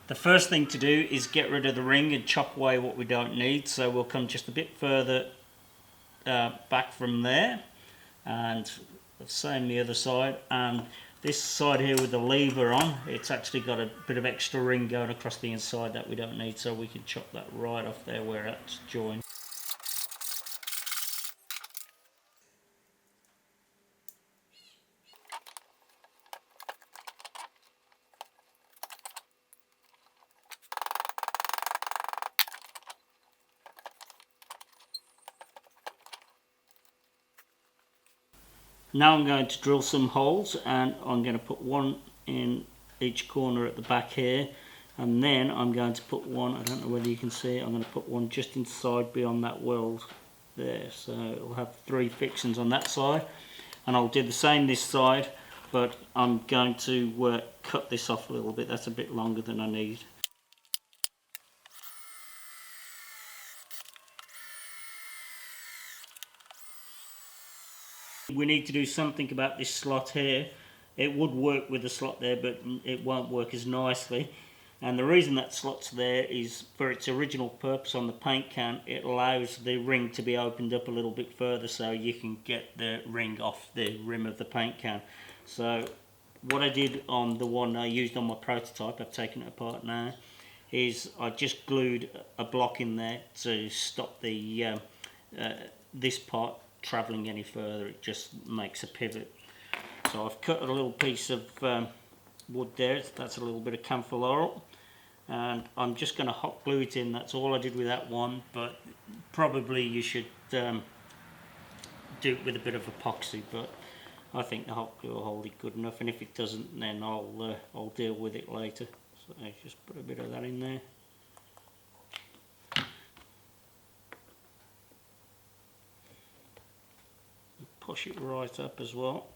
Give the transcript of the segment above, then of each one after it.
The first thing to do is get rid of the ring and chop away what we don't need. So we'll come just a bit further back from there, and the same the other side. And this side here with the lever on, it's actually got a bit of extra ring going across the inside that we don't need, so we can chop that right off there where it's joined. Now I'm going to drill some holes, and I'm going to put one in each corner at the back here, and then I'm going to put one, I don't know whether you can see it, I'm going to put one just inside beyond that weld there. So it'll have 3 fixings on that side, and I'll do the same this side, but I'm going to cut this off a little bit. That's a bit longer than I need. We need to do something about this slot here. It would work with the slot there, but it won't work as nicely. And the reason that slot's there is for its original purpose on the paint can. It allows the ring to be opened up a little bit further so you can get the ring off the rim of the paint can. So what I did on the one I used on my prototype, I've taken it apart now, is I just glued a block in there to stop the this part travelling any further. It just makes a pivot. So I've cut a little piece of wood there. That's a little bit of camphor laurel, and I'm just going to hot glue it in. That's all I did with that one, but probably you should do it with a bit of epoxy, but I think the hot glue will hold it good enough, and if it doesn't, then I'll deal with it later. So just put a bit of that in there. Push it right up as well.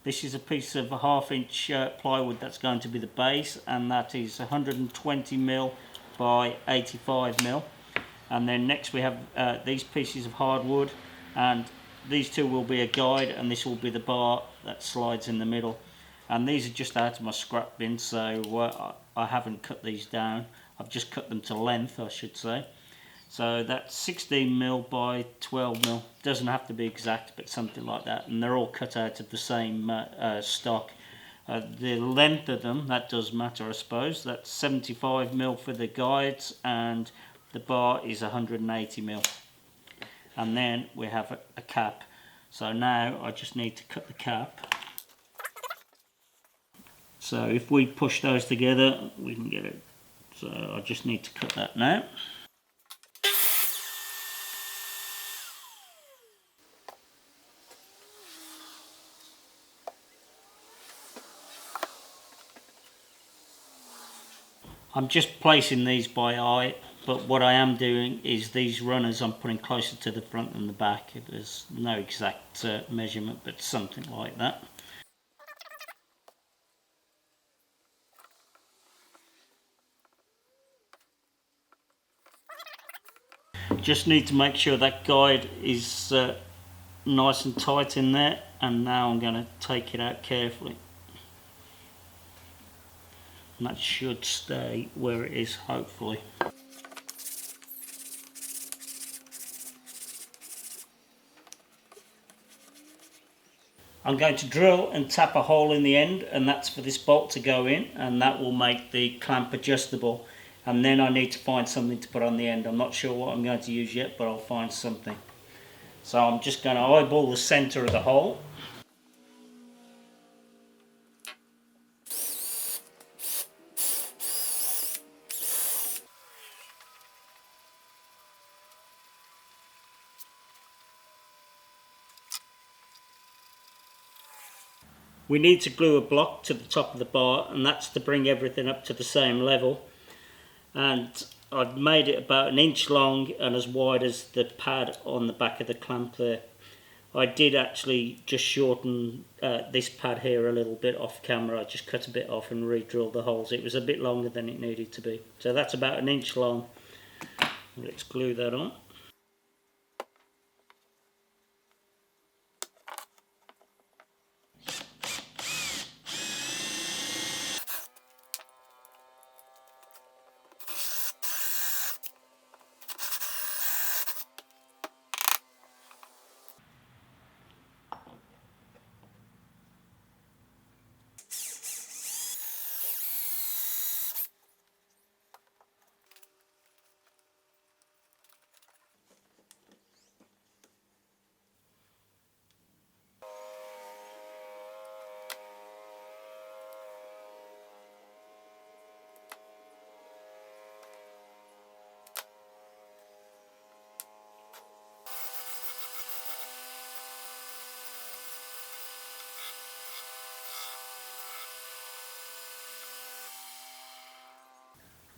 This is a piece of 1/2 inch plywood that's going to be the base, and that is 120mm by 85mm. And then next we have these pieces of hardwood, and these two will be a guide, and this will be the bar that slides in the middle. And these are just out of my scrap bin, so I haven't cut these down. I've just cut them to length, I should say. So that's 16mm by 12mm. Doesn't have to be exact, but something like that. And they're all cut out of the same stock. The length of them, that does matter, I suppose. That's 75mm for the guides, and the bar is 180mm. And then we have a cap. So now I just need to cut the cap. So if we push those together, we can get it. So I just need to cut that now. I'm just placing these by eye, but what I am doing is these runners I'm putting closer to the front than the back. There's no exact measurement, but something like that. Just need to make sure that guide is nice and tight in there, and now I'm going to take it out carefully. And that should stay where it is, hopefully. I'm going to drill and tap a hole in the end, and that's for this bolt to go in, and that will make the clamp adjustable. And then I need to find something to put on the end. I'm not sure what I'm going to use yet, but I'll find something. So I'm just going to eyeball the centre of the hole. We need to glue a block to the top of the bar, and that's to bring everything up to the same level. And I've made it about 1 inch long and as wide as the pad on the back of the clamp there. I did actually just shorten this pad here a little bit off camera. I just cut a bit off and re-drilled the holes. It was a bit longer than it needed to be. So that's about 1 inch long. Let's glue that on.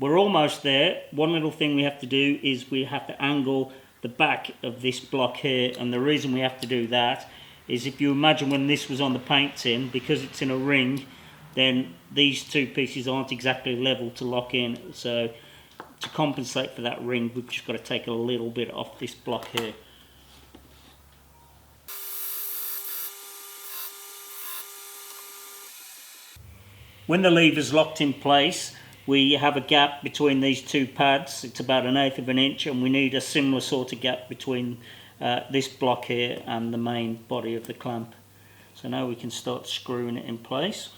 We're almost there. One little thing we have to do is we have to angle the back of this block here, and the reason we have to do that is if you imagine when this was on the paint tin, because it's in a ring, then these two pieces aren't exactly level to lock in. So to compensate for that ring, we've just got to take a little bit off this block here. When the lever's locked in place, we have a gap between these two pads. It's about 1/8 of an inch, and we need a similar sort of gap between this block here and the main body of the clamp. So now we can start screwing it in place.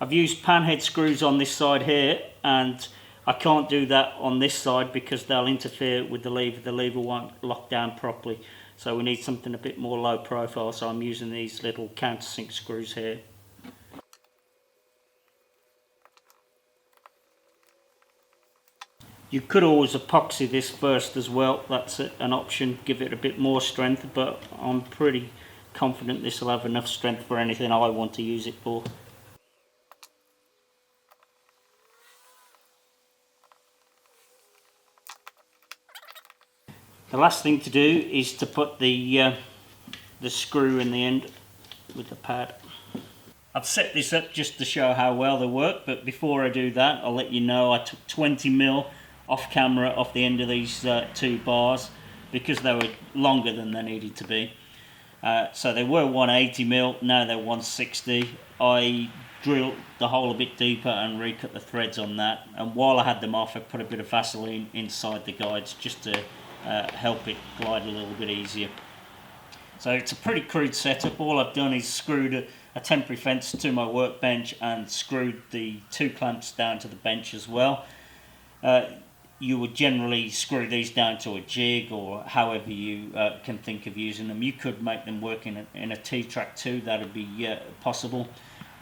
I've used panhead screws on this side here, and I can't do that on this side because they'll interfere with the lever. The lever won't lock down properly. So we need something a bit more low profile, so I'm using these little countersink screws here. You could always epoxy this first as well, that's an option, give it a bit more strength, but I'm pretty confident this will have enough strength for anything I want to use it for. The last thing to do is to put the screw in the end with the pad. I've set this up just to show how well they work, but before I do that, I'll let you know I took 20mm off camera off the end of these two bars because they were longer than they needed to be. So they were 180mm, now they're 160. I drilled the hole a bit deeper and recut the threads on that, and while I had them off I put a bit of Vaseline inside the guides just to help it glide a little bit easier. So it's a pretty crude setup. All I've done is screwed a temporary fence to my workbench and screwed the two clamps down to the bench as well. You would generally screw these down to a jig or however you can think of using them. You could make them work in a T-track too, that would be possible.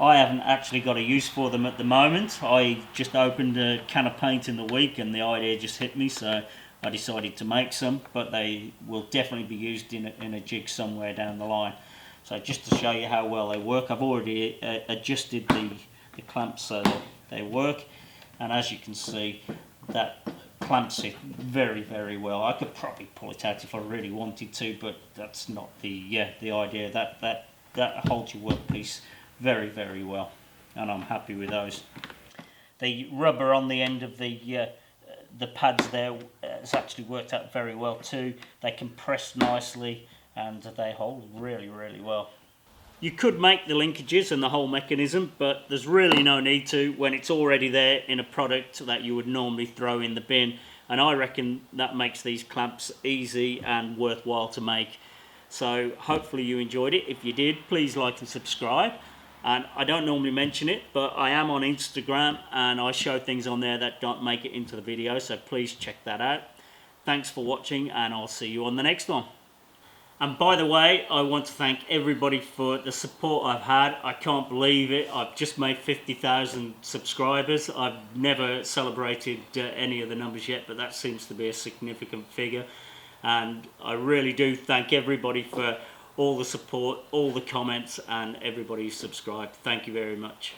I haven't actually got a use for them at the moment. I just opened a can of paint in the week and the idea just hit me, so I decided to make some, but they will definitely be used in a jig somewhere down the line. So just to show you how well they work, I've already adjusted the clamps so that they work, and as you can see, that clamps it very, very well. I could probably pull it out if I really wanted to, but that's not the idea. That holds your workpiece very, very well, and I'm happy with those. The rubber on the end of the pads there has actually worked out very well too. They compress nicely and they hold really, really well. You could make the linkages and the whole mechanism, but there's really no need to when it's already there in a product that you would normally throw in the bin, and I reckon that makes these clamps easy and worthwhile to make. So hopefully you enjoyed it. If you did, please like and subscribe. And I don't normally mention it, but I am on Instagram and I show things on there that don't make it into the video, so please check that out. Thanks for watching, and I'll see you on the next one. And by the way, I want to thank everybody for the support I've had. I can't believe it. I've just made 50,000 subscribers. I've never celebrated any of the numbers yet, but that seems to be a significant figure. And I really do thank everybody for all the support, all the comments, and everybody who subscribed. Thank you very much.